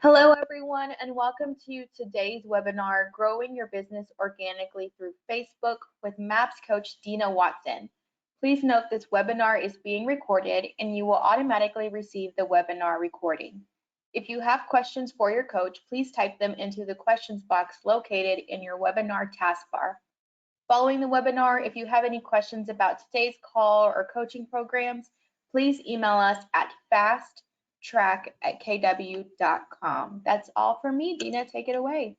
Hello, everyone, and welcome to today's webinar, Growing Your Business Organically Through Facebook with MAPS Coach Dina Watson. Please note this webinar is being recorded and you will automatically receive the webinar recording. If you have questions for your coach, please type them into the questions box located in your webinar taskbar. Following the webinar, if you have any questions about today's call or coaching programs, please email us at fasttrack@kw.com. That's all for me. Dina, take it away.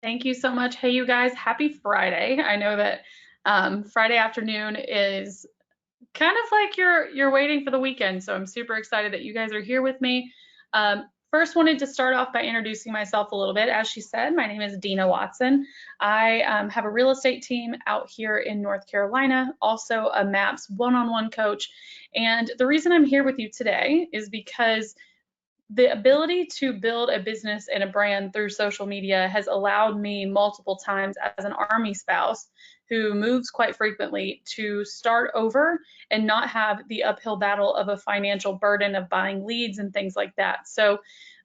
Thank you so much. Hey, you guys, happy Friday. I know that Friday afternoon is kind of like you're waiting for the weekend, so I'm super excited that you guys are here with me. First, wanted to start off by introducing myself a little bit. As she said, my name is Dina Watson. I have a real estate team out here in North Carolina, also a MAPS one-on-one coach. And the reason I'm here with you today is because the ability to build a business and a brand through social media has allowed me multiple times as an Army spouse who moves quite frequently to start over and not have the uphill battle of a financial burden of buying leads and things like that. So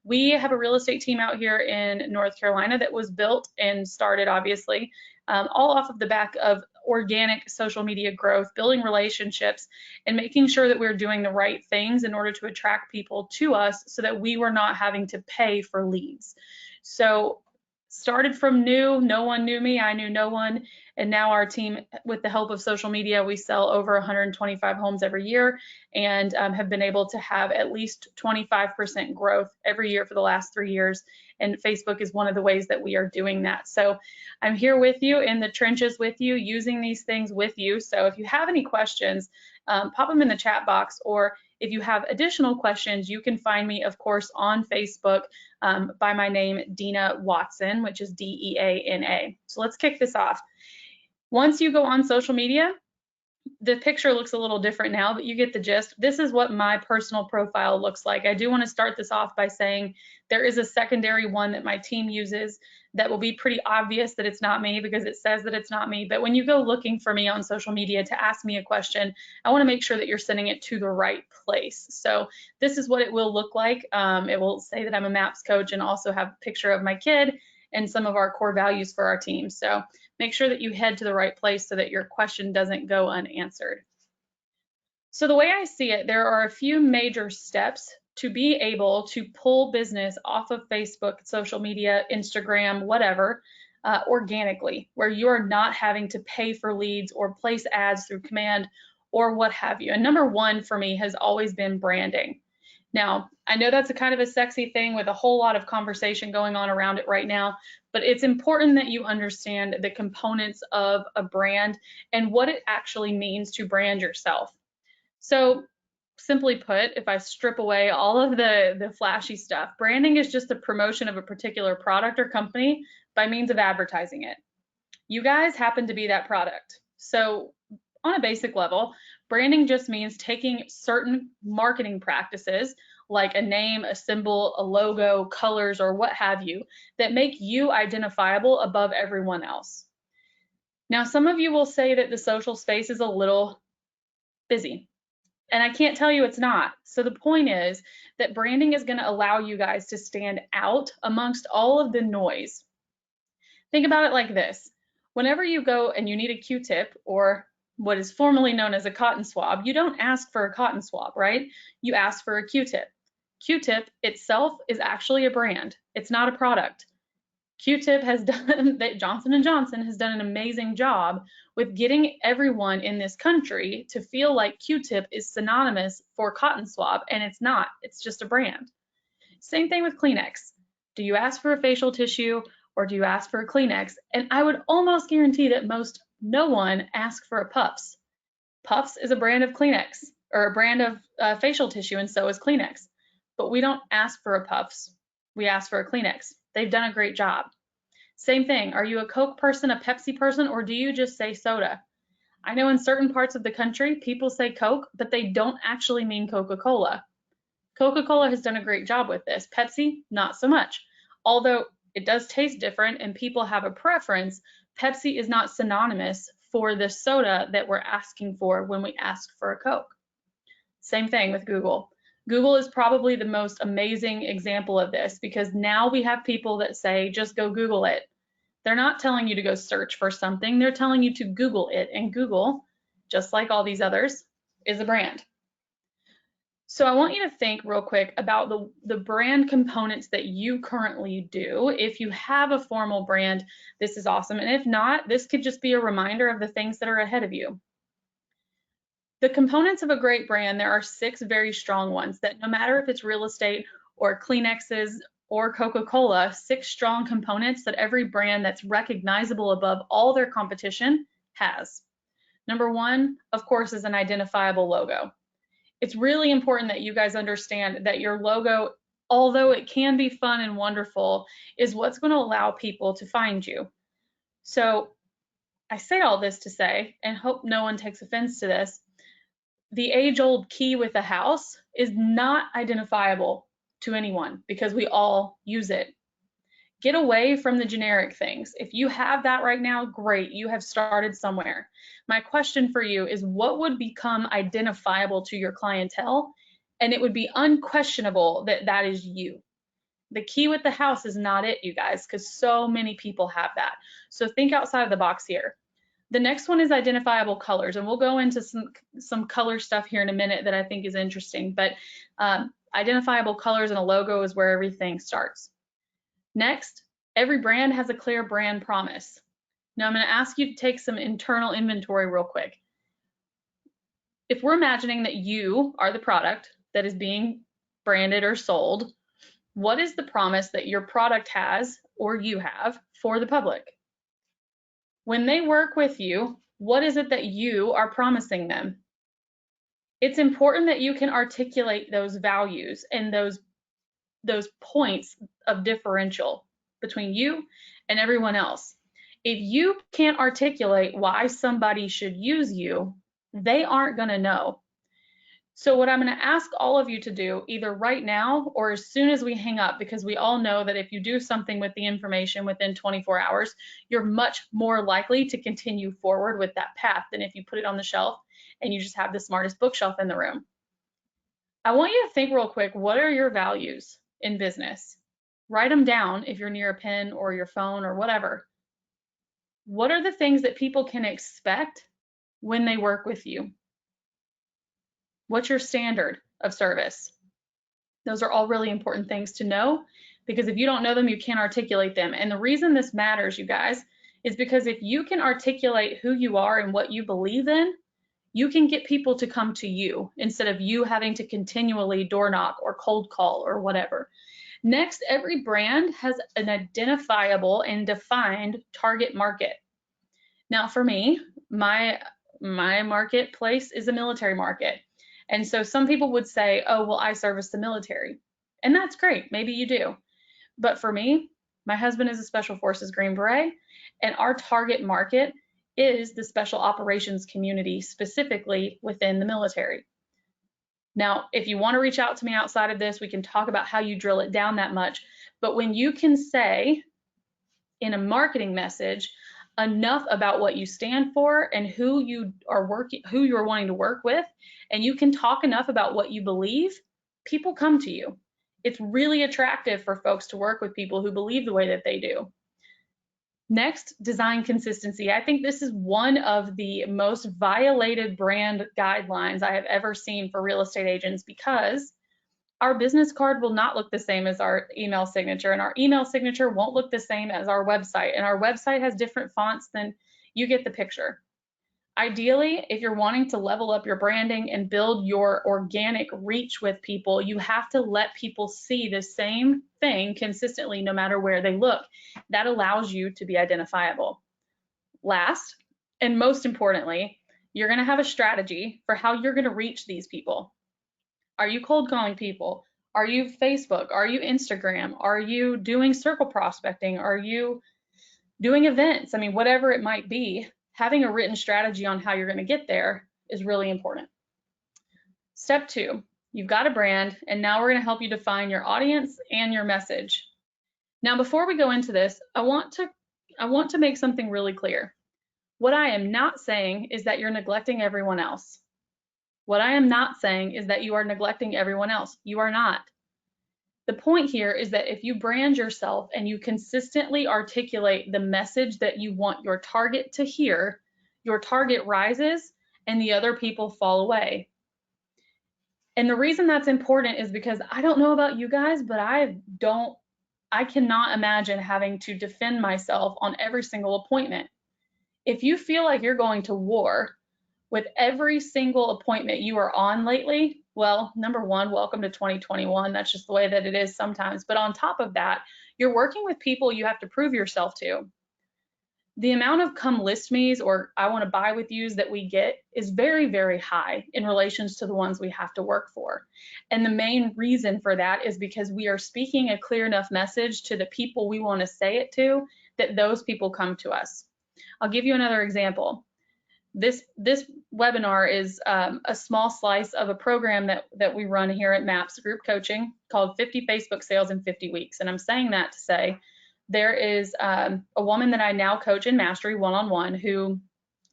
we have a real estate team out here in North Carolina that was built and started, obviously, all off of the back of organic social media growth, building relationships, and making sure that we're doing the right things in order to attract people to us so that we were not having to pay for leads. So started from new, no one knew me, I knew no one, and now our team, with the help of social media, we sell over 125 homes every year and have been able to have at least 25% growth every year for the last 3 years, and Facebook is one of the ways that we are doing that. So I'm here with you in the trenches with you, using these things with you. So if you have any questions, pop them in the chat box, or if you have additional questions, you can find me, of course, on Facebook by my name, Dina Watson, which is D-E-A-N-A. So let's kick this off. Once you go on social media, the picture looks a little different now, but you get the gist. This is what my personal profile looks like. I do want to start this off by saying there is a secondary one that my team uses that will be pretty obvious that it's not me because it says that it's not me. But when you go looking for me on social media to ask me a question, I want to make sure that you're sending it to the right place. So this is what it will look like. It will say that I'm a MAPS coach and also have a picture of my kid and some of our core values for our team. So make sure that you head to the right place so that your question doesn't go unanswered. So the way I see it, there are a few major steps to be able to pull business off of Facebook, social media, Instagram, whatever, organically, where you're not having to pay for leads or place ads through command or what have you. And number one for me has always been branding. Now, I know that's a kind of a sexy thing with a whole lot of conversation going on around it right now, but it's important that you understand the components of a brand and what it actually means to brand yourself. So simply put, if I strip away all of the flashy stuff, branding is just the promotion of a particular product or company by means of advertising it. You guys happen to be that product. So on a basic level, branding just means taking certain marketing practices like a name, a symbol, a logo, colors, or what have you, that make you identifiable above everyone else. Now, some of you will say that the social space is a little busy, and I can't tell you it's not. So the point is that branding is going to allow you guys to stand out amongst all of the noise. Think about it like this. Whenever you go and you need a Q-tip, or what is formerly known as a cotton swab, you don't ask for a cotton swab, right? You ask for a Q-tip. Q-tip itself is actually a brand. It's not a product. Q-tip has done, that Johnson & Johnson has done an amazing job with getting everyone in this country to feel like Q-tip is synonymous for cotton swab, and it's not. It's just a brand. Same thing with Kleenex. Do you ask for a facial tissue or do you ask for a Kleenex? And I would almost guarantee that no one asks for a Puffs. Puffs is a brand of Kleenex, or a brand of facial tissue, and so is Kleenex. But we don't ask for a Puffs. We ask for a Kleenex. They've done a great job. Same thing. Are you a Coke person, a Pepsi person, or do you just say soda? I know in certain parts of the country, people say Coke, but they don't actually mean Coca-Cola. Coca-Cola has done a great job with this. Pepsi, not so much. Although it does taste different and people have a preference, Pepsi is not synonymous for the soda that we're asking for when we ask for a Coke. Same thing with Google. Google is probably the most amazing example of this because now we have people that say, just go Google it. They're not telling you to go search for something, they're telling you to Google it. And Google, just like all these others, is a brand. So I want you to think real quick about the brand components that you currently do. If you have a formal brand, this is awesome. And if not, this could just be a reminder of the things that are ahead of you. The components of a great brand, there are 6 very strong ones that no matter if it's real estate or Kleenexes or Coca-Cola, 6 strong components that every brand that's recognizable above all their competition has. Number 1, of course, is an identifiable logo. It's really important that you guys understand that your logo, although it can be fun and wonderful, is what's going to allow people to find you. So I say all this to say, and hope no one takes offense to this, the age-old key with a house is not identifiable to anyone because we all use it. Get away from the generic things. If you have that right now, great, you have started somewhere. My question for you is what would become identifiable to your clientele? And it would be unquestionable that that is you. The key with the house is not it, you guys, because so many people have that. So think outside of the box here. The next one is identifiable colors, and we'll go into some color stuff here in a minute that I think is interesting, but identifiable colors and a logo is where everything starts. Next, every brand has a clear brand promise. Now I'm going to ask you to take some internal inventory real quick. If we're imagining that you are the product that is being branded or sold, what is the promise that your product has or you have for the public? When they work with you, what is it that you are promising them? It's important that you can articulate those values and those points of differential between you and everyone else. If you can't articulate why somebody should use you, they aren't going to know. So what I'm going to ask all of you to do, either right now or as soon as we hang up, because we all know that if you do something with the information within 24 hours, you're much more likely to continue forward with that path than if you put it on the shelf and you just have the smartest bookshelf in the room. I want you to think real quick, what are your values in business? Write them down if you're near a pen or your phone or whatever. What are the things that people can expect when they work with you? What's your standard of service? Those are all really important things to know because if you don't know them, you can't articulate them. And the reason this matters, you guys, is because if you can articulate who you are and what you believe in, you can get people to come to you instead of you having to continually door knock or cold call or whatever. Next, every brand has an identifiable and defined target market. Now for me, my marketplace is a military market. And so some people would say, oh, well, I service the military. And that's great. Maybe you do. But for me, my husband is a Special Forces Green Beret, and our target market is the special operations community, specifically within the military. Now, if you want to reach out to me outside of this, we can talk about how you drill it down that much. But when you can say in a marketing message enough about what you stand for and who you are wanting to work with, and you can talk enough about what you believe, people come to you. It's really attractive for folks to work with people who believe the way that they do. Next, design consistency. I think this is one of the most violated brand guidelines I have ever seen for real estate agents because our business card will not look the same as our email signature, and our email signature won't look the same as our website, and our website has different fonts than you get the picture. Ideally, if you're wanting to level up your branding and build your organic reach with people, you have to let people see the same thing consistently no matter where they look. That allows you to be identifiable. Last, and most importantly, you're going to have a strategy for how you're going to reach these people. Are you cold calling people? Are you Facebook? Are you Instagram? Are you doing circle prospecting? Are you doing events? I mean, whatever it might be, having a written strategy on how you're going to get there is really important. Step 2, you've got a brand, and now we're going to help you define your audience and your message. Now, before we go into this, I want to make something really clear. What I am not saying is that you're neglecting everyone else. What I am not saying is that you are neglecting everyone else. You are not. The point here is that if you brand yourself and you consistently articulate the message that you want your target to hear, your target rises and the other people fall away. And the reason that's important is because I don't know about you guys, but I cannot imagine having to defend myself on every single appointment. If you feel like you're going to war with every single appointment you are on lately, well, number one, welcome to 2021. That's just the way that it is sometimes. But on top of that, you're working with people you have to prove yourself to. The amount of come list me's or I want to buy with yous that we get is very, very high in relations to the ones we have to work for. And the main reason for that is because we are speaking a clear enough message to the people we want to say it to that those people come to us. I'll give you another example. This webinar is a small slice of a program that we run here at MAPS Group Coaching called 50 Facebook Sales in 50 Weeks. And I'm saying that to say there is a woman that I now coach in Mastery one-on-one who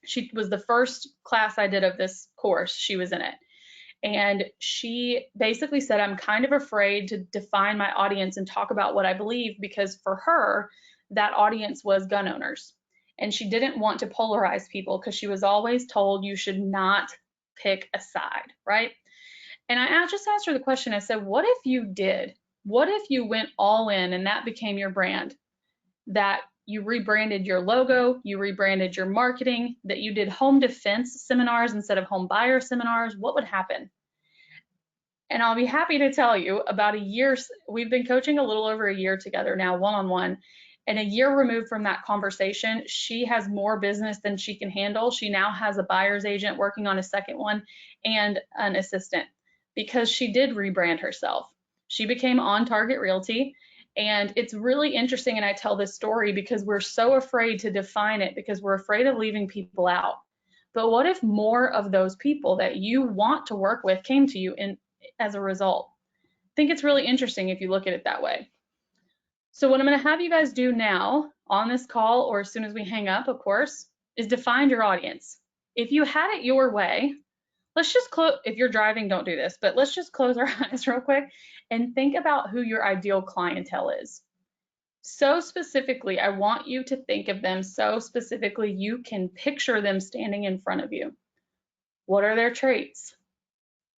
she was the first class I did of this course. She was in it. And she basically said, I'm kind of afraid to define my audience and talk about what I believe because for her, that audience was gun owners. And she didn't want to polarize people because she was always told you should not pick a side, right? And I just asked her the question, I said, what if you did? What if you went all in and that became your brand? That you rebranded your logo, you rebranded your marketing, that you did home defense seminars instead of home buyer seminars, what would happen? And I'll be happy to tell you about a year, we've been coaching a little over a year together now, one-on-one. And a year removed from that conversation, she has more business than she can handle. She now has a buyer's agent working on a second one and an assistant because she did rebrand herself. She became On Target Realty. And it's really interesting. And I tell this story because we're so afraid to define it because we're afraid of leaving people out. But what if more of those people that you want to work with came to you as a result? I think it's really interesting if you look at it that way. So what I'm going to have you guys do now on this call, or as soon as we hang up, of course, is define your audience. If you had it your way, let's just close, if you're driving, don't do this, but let's just close our eyes real quick and think about who your ideal clientele is. So specifically, I want you to think of them so specifically you can picture them standing in front of you. What are their traits?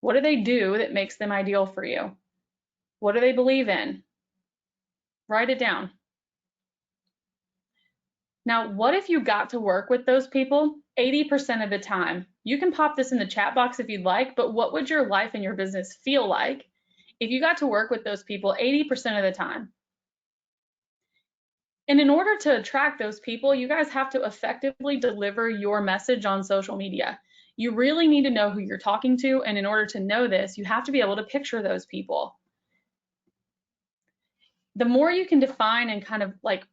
What do they do that makes them ideal for you? What do they believe in? Write it down. Now, what if you got to work with those people 80% of the time? You can pop this in the chat box if you'd like, but what would your life and your business feel like if you got to work with those people 80% of the time? And in order to attract those people, you guys have to effectively deliver your message on social media. You really need to know who you're talking to, and in order to know this, you have to be able to picture those people. The more you can define and kind of like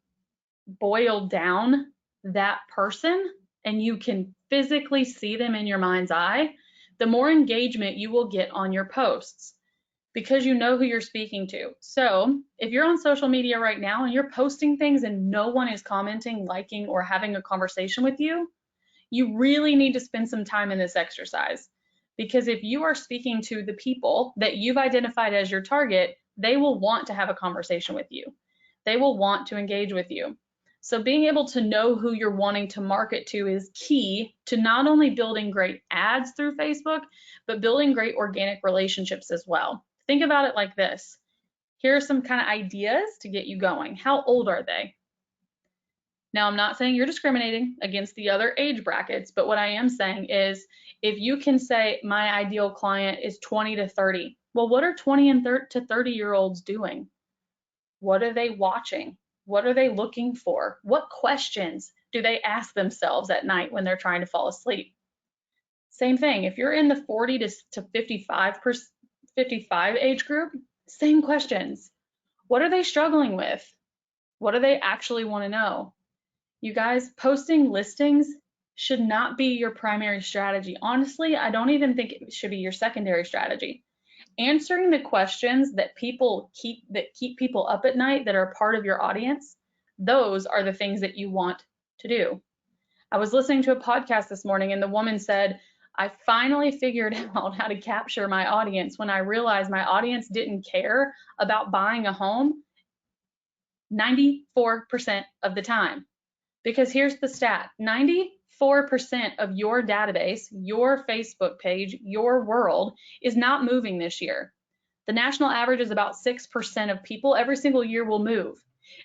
boil down that person and you can physically see them in your mind's eye, the more engagement you will get on your posts because you know who you're speaking to. So if you're on social media right now and you're posting things and no one is commenting, liking, or having a conversation with you, you really need to spend some time in this exercise. Because if you are speaking to the people that you've identified as your target, they will want to have a conversation with you. They will want to engage with you. So being able to know who you're wanting to market to is key to not only building great ads through Facebook, but building great organic relationships as well. Think about it like this. Here are some kind of ideas to get you going. How old are they? Now, I'm not saying you're discriminating against the other age brackets, but what I am saying is if you can say my ideal client is 20 to 30, well, what are 20 and to 30-year-olds doing? What are they watching? What are they looking for? What questions do they ask themselves at night when they're trying to fall asleep? Same thing, if you're in the 40 to 55 age group, same questions. What are they struggling with? What do they actually want to know? You guys, posting listings should not be your primary strategy. Honestly, I don't even think it should be your secondary strategy. Answering the questions that keep people up at night that are part of your audience, those are the things that you want to do. I was listening to a podcast this morning and the woman said, I finally figured out how to capture my audience when I realized my audience didn't care about buying a home 94% of the time. Because here's the stat, 94% of your database, your Facebook page, your world is not moving this year. The national average is about 6% of people every single year will move.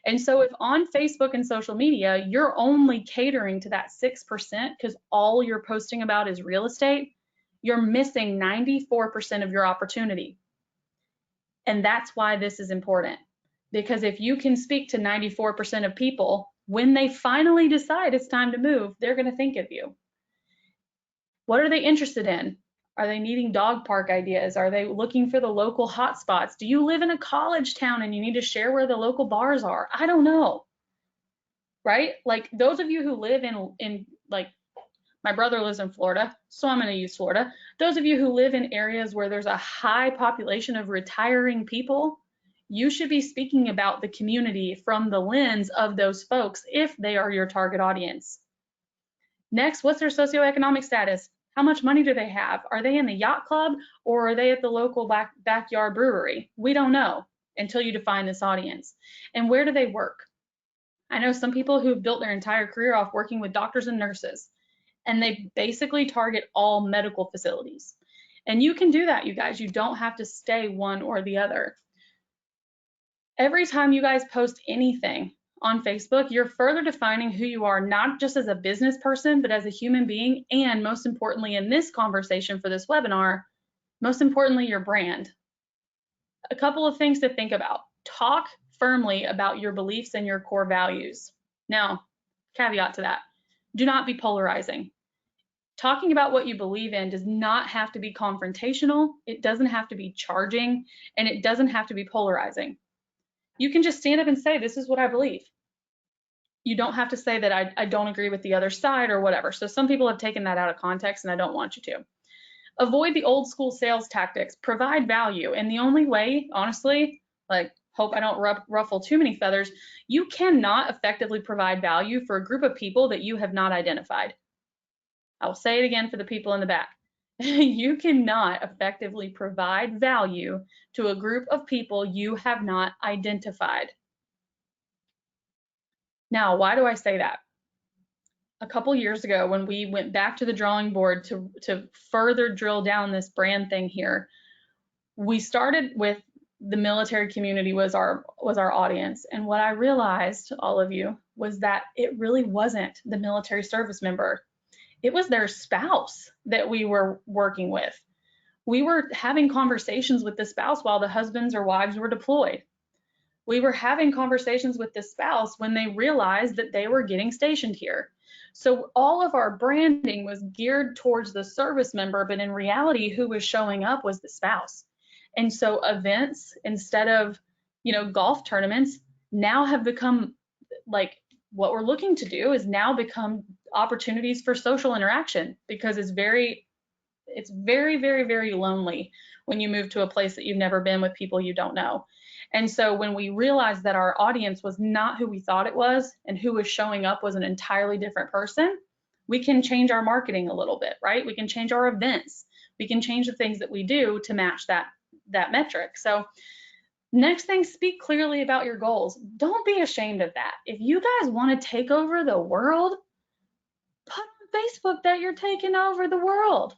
And so if on Facebook and social media, you're only catering to that 6% because all you're posting about is real estate, you're missing 94% of your opportunity. And that's why this is important. Because if you can speak to 94% of people, when they finally decide it's time to move, they're going to think of you. What are they interested in? Are they needing dog park ideas? Are they looking for the local hotspots? Do you live in a college town and you need to share where the local bars are? I don't know, right? Like those of you who live in like, my brother lives in Florida, so I'm going to use Florida. Those of you who live in areas where there's a high population of retiring people, you should be speaking about the community from the lens of those folks if they are your target audience. Next, what's their socioeconomic status? How much money do they have? Are they in the yacht club or are they at the local backyard brewery? We don't know until you define this audience. And where do they work? I know some people who've built their entire career off working with doctors and nurses, and they basically target all medical facilities. And you can do that, you guys. You don't have to stay one or the other. Every time you guys post anything on Facebook, you're further defining who you are, not just as a business person, but as a human being, and most importantly in this conversation for this webinar, most importantly, your brand. A couple of things to think about. Talk firmly about your beliefs and your core values. Now, caveat to that, do not be polarizing. Talking about what you believe in does not have to be confrontational, it doesn't have to be charging, and it doesn't have to be polarizing. You can just stand up and say, this is what I believe. You don't have to say that I don't agree with the other side or whatever. So some people have taken that out of context and I don't want you to. Avoid the old school sales tactics, provide value. And the only way, honestly, like hope I don't ruffle too many feathers, you cannot effectively provide value for a group of people that you have not identified. I will say it again for the people in the back. You cannot effectively provide value to a group of people you have not identified. Now, why do I say that? A couple years ago, when we went back to the drawing board to further drill down this brand thing here, we started with the military community was our audience. And what I realized, all of you, was that it really wasn't the military service member. It was their spouse that we were working with. We were having conversations with the spouse while the husbands or wives were deployed. We were having conversations with the spouse when they realized that they were getting stationed here. So all of our branding was geared towards the service member, but in reality, who was showing up was the spouse. And so events, instead of, golf tournaments, now have become like what we're looking to do is now become opportunities for social interaction, because it's very, very, very lonely when you move to a place that you've never been with people you don't know. And so when we realized that our audience was not who we thought it was and who was showing up was an entirely different person, we can change our marketing a little bit, right? We can change our events. We can change the things that we do to match that metric. So next thing, speak clearly about your goals. Don't be ashamed of that. If you guys want to take over the world, put on Facebook that you're taking over the world.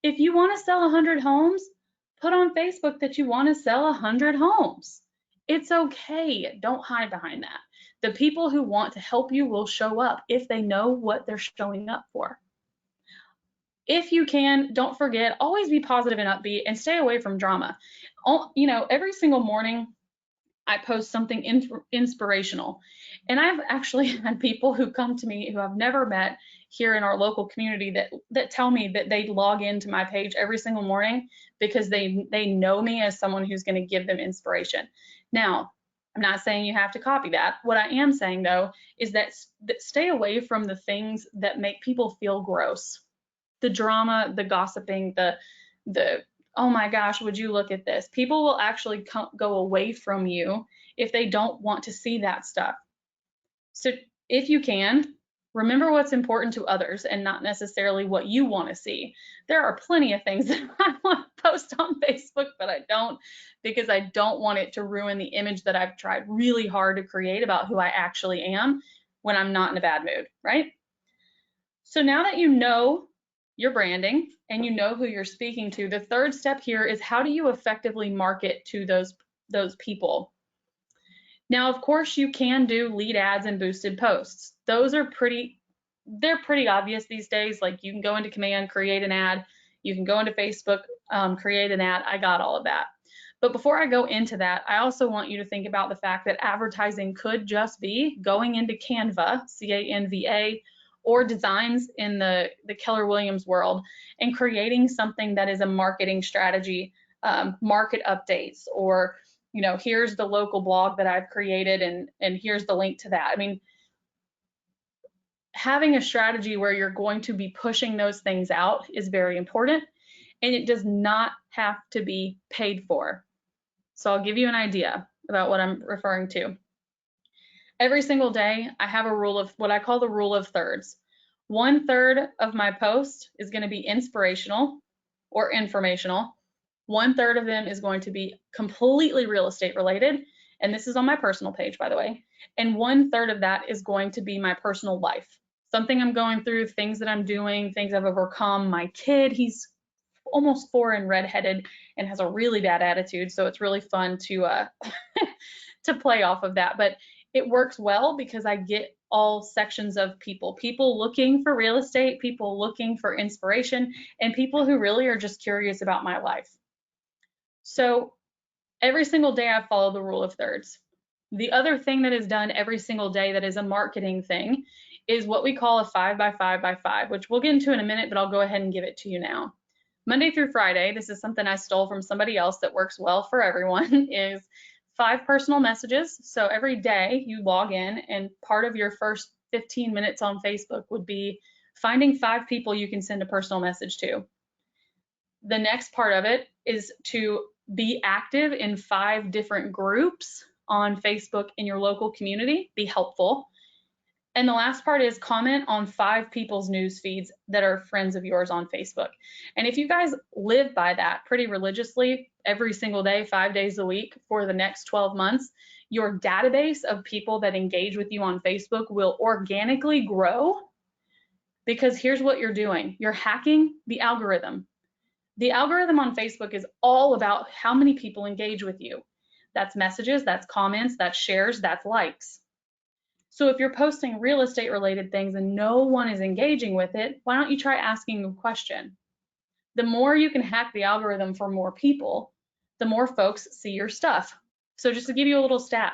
If you want to sell 100 homes, put on Facebook that you want to sell 100 homes. It's okay. Don't hide behind that. The people who want to help you will show up if they know what they're showing up for. If you can, don't forget, always be positive and upbeat and stay away from drama. Every single morning I post something inspirational. And I've actually had people who come to me who I've never met here in our local community that tell me that they log into my page every single morning because they know me as someone who's going to give them inspiration. Now, I'm not saying you have to copy that. What I am saying, though, is that stay away from the things that make people feel gross. The drama, the gossiping, the oh my gosh, would you look at this? People will actually go away from you if they don't want to see that stuff. So if you can, Remember what's important to others and not necessarily what you want to see. There are plenty of things that I want to post on Facebook, but I don't, because I don't want it to ruin the image that I've tried really hard to create about who I actually am when I'm not in a bad mood, right? So now that you know your branding and you know who you're speaking to, the third step here is how do you effectively market to those people? Now, of course, you can do lead ads and boosted posts. Those are they're pretty obvious these days. Like you can go into Command, create an ad. You can go into Facebook, create an ad. I got all of that. But before I go into that, I also want you to think about the fact that advertising could just be going into Canva, C-A-N-V-A, or designs in the Keller Williams world and creating something that is a marketing strategy, market updates, or here's the local blog that I've created and here's the link to that. I mean, having a strategy where you're going to be pushing those things out is very important, and it does not have to be paid for. So I'll give you an idea about what I'm referring to. Every single day, I have a rule of what I call the rule of thirds. 1/3 of my post is going to be inspirational or informational. 1/3 of them is going to be completely real estate related. And this is on my personal page, by the way. And 1/3 of that is going to be my personal life. Something I'm going through, things that I'm doing, things I've overcome. My kid, he's almost 4 and redheaded and has a really bad attitude. So it's really fun to to play off of that. But it works well because I get all sections of people looking for real estate, people looking for inspiration, and people who really are just curious about my life. So every single day I follow the rule of thirds. The other thing that is done every single day that is a marketing thing is what we call a 5 by 5 by 5, which we'll get into in a minute, but I'll go ahead and give it to you now. Monday through Friday, this is something I stole from somebody else that works well for everyone, is 5 personal messages. So every day you log in, and part of your first 15 minutes on Facebook would be finding 5 people you can send a personal message to. The next part of it is to be active in 5 different groups on Facebook in your local community, be helpful. And the last part is comment on 5 people's news feeds that are friends of yours on Facebook. And if you guys live by that pretty religiously every single day, 5 days a week for the next 12 months, your database of people that engage with you on Facebook will organically grow, because here's what you're doing. You're hacking the algorithm. The algorithm on Facebook is all about how many people engage with you. That's messages, that's comments, that's shares, that's likes. So if you're posting real estate related things and no one is engaging with it, why don't you try asking a question? The more you can hack the algorithm for more people, the more folks see your stuff. So just to give you a little stat,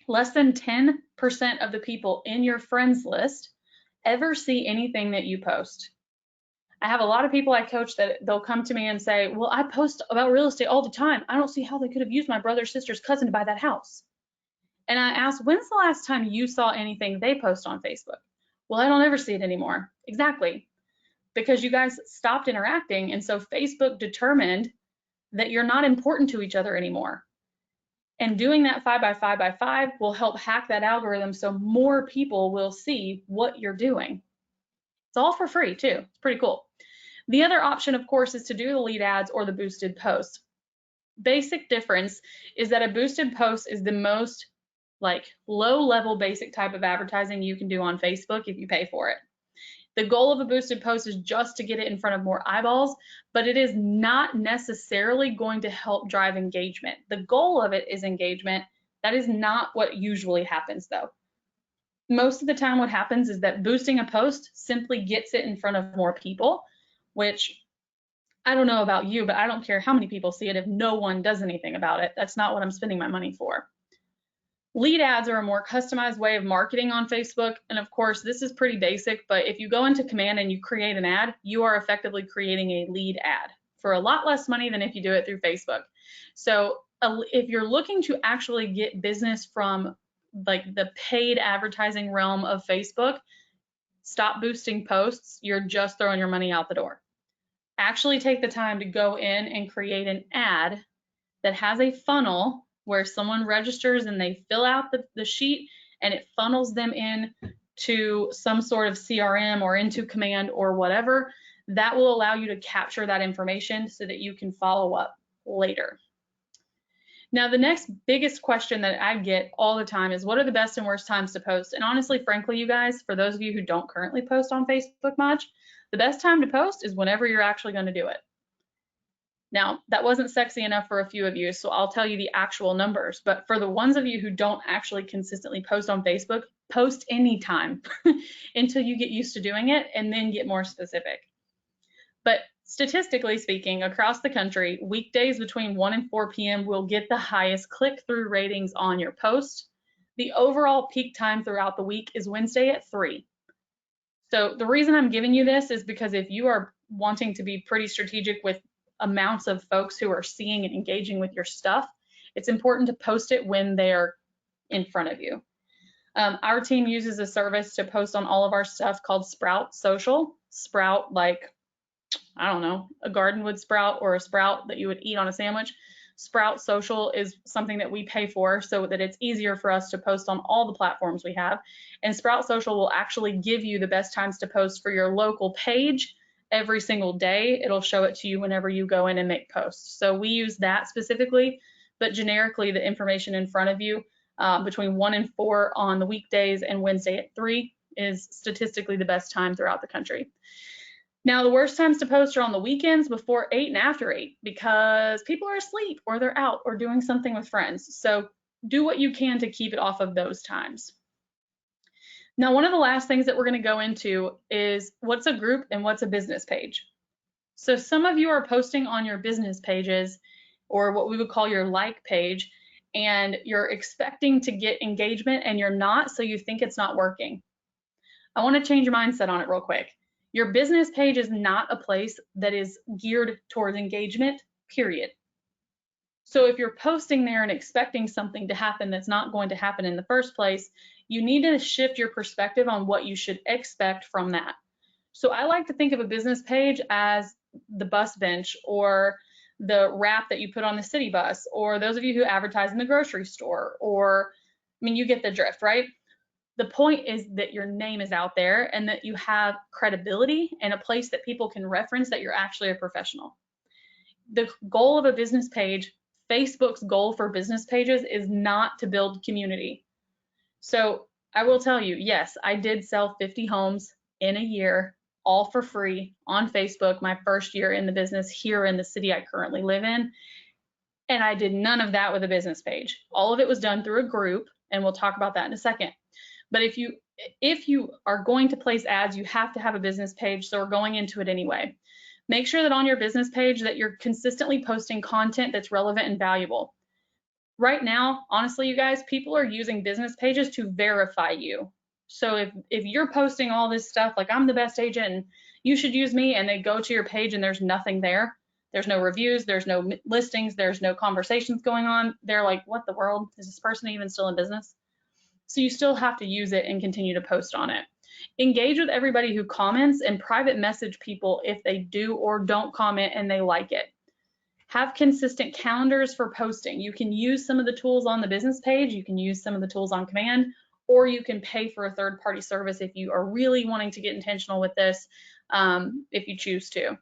less than 10% of the people in your friends list ever see anything that you post. I have a lot of people I coach that they'll come to me and say, well, I post about real estate all the time. I don't see how they could have used my brother, sister's cousin to buy that house. And I asked, when's the last time you saw anything they post on Facebook? Well, I don't ever see it anymore. Exactly. Because you guys stopped interacting. And so Facebook determined that you're not important to each other anymore. And doing that 5 by 5 by 5 will help hack that algorithm so more people will see what you're doing. It's all for free too. It's pretty cool. The other option, of course, is to do the lead ads or the boosted posts. Basic difference is that a boosted post is the most low-level basic type of advertising you can do on Facebook if you pay for it. The goal of a boosted post is just to get it in front of more eyeballs, but it is not necessarily going to help drive engagement. The goal of it is engagement. That is not what usually happens though. Most of the time what happens is that boosting a post simply gets it in front of more people, which I don't know about you, but I don't care how many people see it if no one does anything about it. That's not what I'm spending my money for. Lead ads are a more customized way of marketing on Facebook. And of course, this is pretty basic, but if you go into Command and you create an ad, you are effectively creating a lead ad for a lot less money than if you do it through Facebook. So if you're looking to actually get business from the paid advertising realm of Facebook, stop boosting posts. You're just throwing your money out the door. Actually take the time to go in and create an ad that has a funnel where someone registers and they fill out the sheet and it funnels them in to some sort of CRM or into Command or whatever, that will allow you to capture that information so that you can follow up later. Now, the next biggest question that I get all the time is, what are the best and worst times to post? And honestly, frankly, you guys, for those of you who don't currently post on Facebook much, the best time to post is whenever you're actually going to do it. Now, that wasn't sexy enough for a few of you, so I'll tell you the actual numbers. But for the ones of you who don't actually consistently post on Facebook, post anytime until you get used to doing it and then get more specific. But statistically speaking, across the country, weekdays between 1 and 4 p.m. will get the highest click-through ratings on your post. The overall peak time throughout the week is Wednesday at 3. So the reason I'm giving you this is because if you are wanting to be pretty strategic with amounts of folks who are seeing and engaging with your stuff, it's important to post it when they're in front of you. Our team uses a service to post on all of our stuff called Sprout Social. Sprout, like, I don't know, a gardenwood sprout or a sprout that you would eat on a sandwich. Sprout Social is something that we pay for so that it's easier for us to post on all the platforms we have. And Sprout Social will actually give you the best times to post for your local page every single day. It'll show it to you whenever you go in and make posts. So we use that specifically, but generically the information in front of you between 1 and 4 on the weekdays and Wednesday at 3 is statistically the best time throughout the country. Now, the worst times to post are on the weekends before 8 and after 8 because people are asleep or they're out or doing something with friends. So do what you can to keep it off of those times. Now, one of the last things that we're going to go into is what's a group and what's a business page. So some of you are posting on your business pages or what we would call your like page, and you're expecting to get engagement and you're not, so you think it's not working. I want to change your mindset on it real quick. Your business page is not a place that is geared towards engagement, period. So if you're posting there and expecting something to happen that's not going to happen in the first place, you need to shift your perspective on what you should expect from that. So I like to think of a business page as the bus bench or the wrap that you put on the city bus, or those of you who advertise in the grocery store, or, I mean, you get the drift, right? The point is that your name is out there and that you have credibility and a place that people can reference that you're actually a professional. The goal of a business page, Facebook's goal for business pages, is not to build community. So I will tell you, yes, I did sell 50 homes in a year, all for free on Facebook, my first year in the business here in the city I currently live in. And I did none of that with a business page. All of it was done through a group, and we'll talk about that in a second. But if you are going to place ads, you have to have a business page, so we're going into it anyway. Make sure that on your business page that you're consistently posting content that's relevant and valuable. Right now, honestly, you guys, people are using business pages to verify you. So if you're posting all this stuff like I'm the best agent and you should use me, and they go to your page and there's nothing there, there's no reviews, there's no listings, there's no conversations going on, they're like, what the world? Is this person even still in business? So you still have to use it and continue to post on it. Engage with everybody who comments and private message people if they do or don't comment and they like it. Have consistent calendars for posting. You can use some of the tools on the business page, you can use some of the tools on Command, or you can pay for a third-party service if you are really wanting to get intentional with this, if you choose to.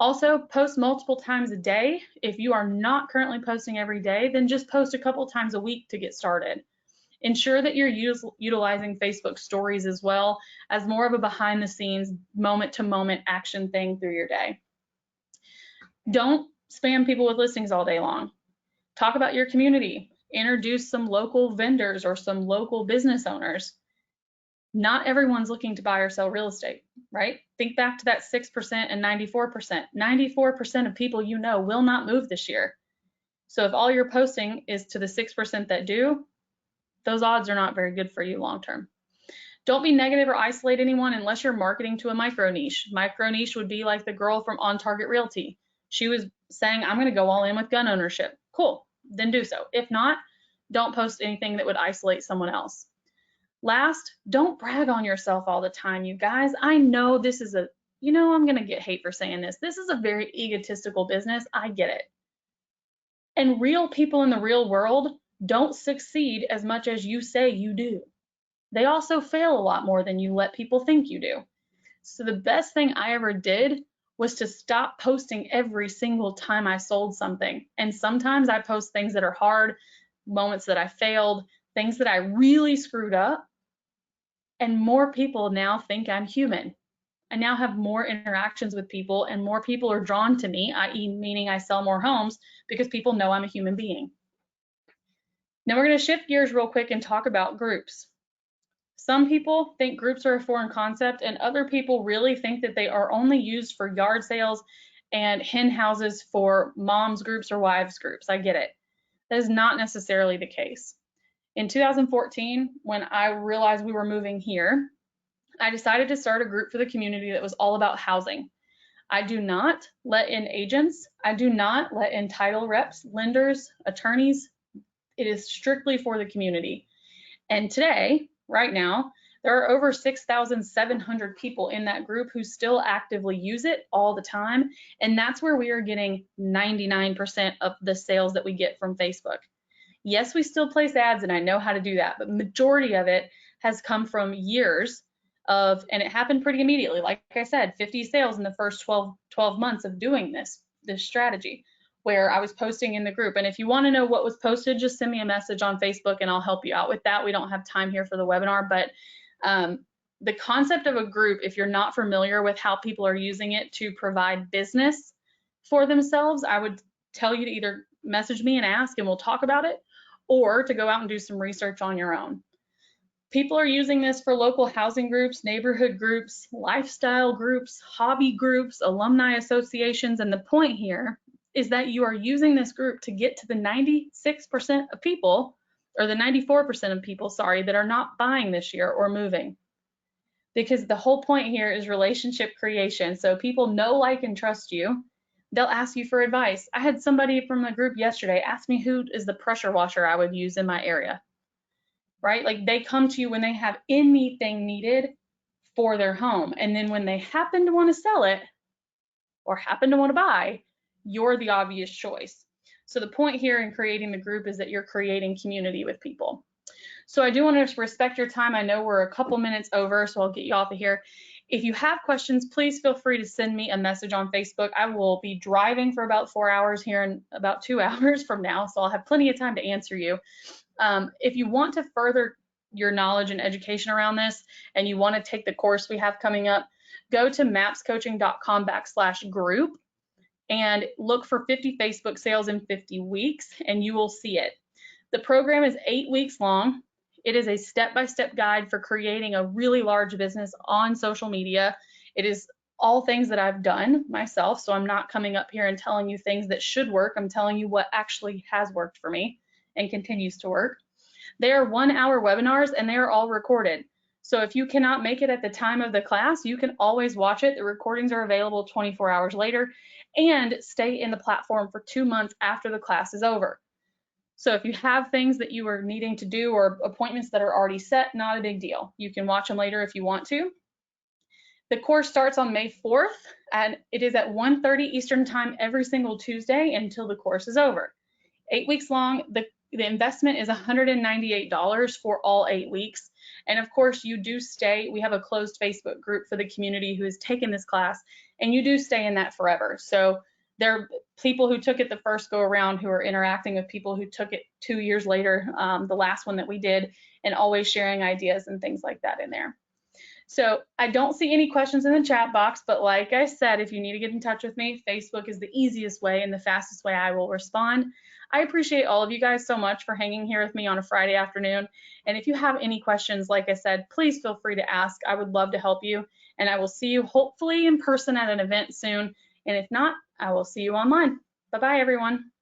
Also, post multiple times a day. If you are not currently posting every day, then just post a couple times a week to get started. Ensure that you're utilizing Facebook stories as well as more of a behind the scenes, moment to moment action thing through your day. Don't spam people with listings all day long. Talk about your community. Introduce some local vendors or some local business owners. Not everyone's looking to buy or sell real estate, right? Think back to that 6% and 94%. 94% of people you know will not move this year. So if all you're posting is to the 6% that do, those odds are not very good for you long term. Don't be negative or isolate anyone unless you're marketing to a micro niche. Micro niche would be like the girl from On Target Realty. She was saying, I'm going to go all in with gun ownership. Cool, then do so. If not, don't post anything that would isolate someone else. Last, don't brag on yourself all the time, you guys. I know this is I'm going to get hate for saying this. This is a very egotistical business. I get it. And real people in the real world don't succeed as much as you say you do. they also fail a lot more than you let people think you do. So the best thing I ever did was to stop posting every single time I sold something. And sometimes I post things that are hard, moments that I failed, things that I really screwed up. And more people now think I'm human. I now have more interactions with people, and more people are drawn to me, i.e., meaning I sell more homes because people know I'm a human being. Now we're going to shift gears real quick and talk about groups. Some people think groups are a foreign concept, and other people really think that they are only used for yard sales and hen houses for moms groups or wives groups. I get it. That is not necessarily the case. In 2014, when I realized we were moving here, I decided to start a group for the community that was all about housing. I do not let in agents. I do not let in title reps, lenders, attorneys. It is strictly for the community. And today, right now, there are over 6,700 people in that group who still actively use it all the time. And that's where we are getting 99% of the sales that we get from Facebook. Yes, we still place ads, and I know how to do that, but majority of it has come from years of, and it happened pretty immediately. Like I said, 50 sales in the first 12 months of doing this strategy, where I was posting in the group. And if you want to know what was posted, just send me a message on Facebook and I'll help you out with that. We don't have time here for the webinar, but the concept of a group, if you're not familiar with how people are using it to provide business for themselves, I would tell you to either message me and ask and we'll talk about it, or to go out and do some research on your own. People are using this for local housing groups, neighborhood groups, lifestyle groups, hobby groups, alumni associations, and the point here is that you are using this group to get to the 96% of people, or the 94% of people, sorry, that are not buying this year or moving. Because the whole point here is relationship creation. So people know, like, and trust you. They'll ask you for advice. I had somebody from the group yesterday ask me who is the pressure washer I would use in my area, right? Like, they come to you when they have anything needed for their home. And then when they happen to want to sell it or happen to want to buy, you're the obvious choice. So the point here in creating the group is that you're creating community with people. So I do want to respect your time. I know we're a couple minutes over, so I'll get you off of here. If you have questions, please feel free to send me a message on Facebook. I will be driving for about 4 hours here in about 2 hours from now, so I'll have plenty of time to answer you. If you want to further your knowledge and education around this, and you want to take the course we have coming up, go to mapscoaching.com/group and look for 50 Facebook sales in 50 weeks, and you will see it. The program is 8 weeks long. It is a step-by-step guide for creating a really large business on social media. It is all things that I've done myself, so I'm not coming up here and telling you things that should work. I'm telling you what actually has worked for me and continues to work. They are 1-hour webinars, and they are all recorded. So if you cannot make it at the time of the class, you can always watch it. The recordings are available 24 hours later, and stay in the platform for 2 months after the class is over. So if you have things that you are needing to do or appointments that are already set, not a big deal. You can watch them later if you want to. The course starts on May 4th, and it is at 1:30 Eastern time every single Tuesday until the course is over. 8 weeks long. The investment is $198 for all 8 weeks. And of course, you do stay. We have a closed Facebook group for the community who has taken this class, and you do stay in that forever. So there are people who took it the first go around who are interacting with people who took it 2 years later, the last one that we did, and always sharing ideas and things like that in there. So I don't see any questions in the chat box, but like I said, if you need to get in touch with me, Facebook is the easiest way and the fastest way I will respond. I appreciate all of you guys so much for hanging here with me on a Friday afternoon. And if you have any questions, like I said, please feel free to ask. I would love to help you. And I will see you hopefully in person at an event soon. And if not, I will see you online. Bye-bye, everyone.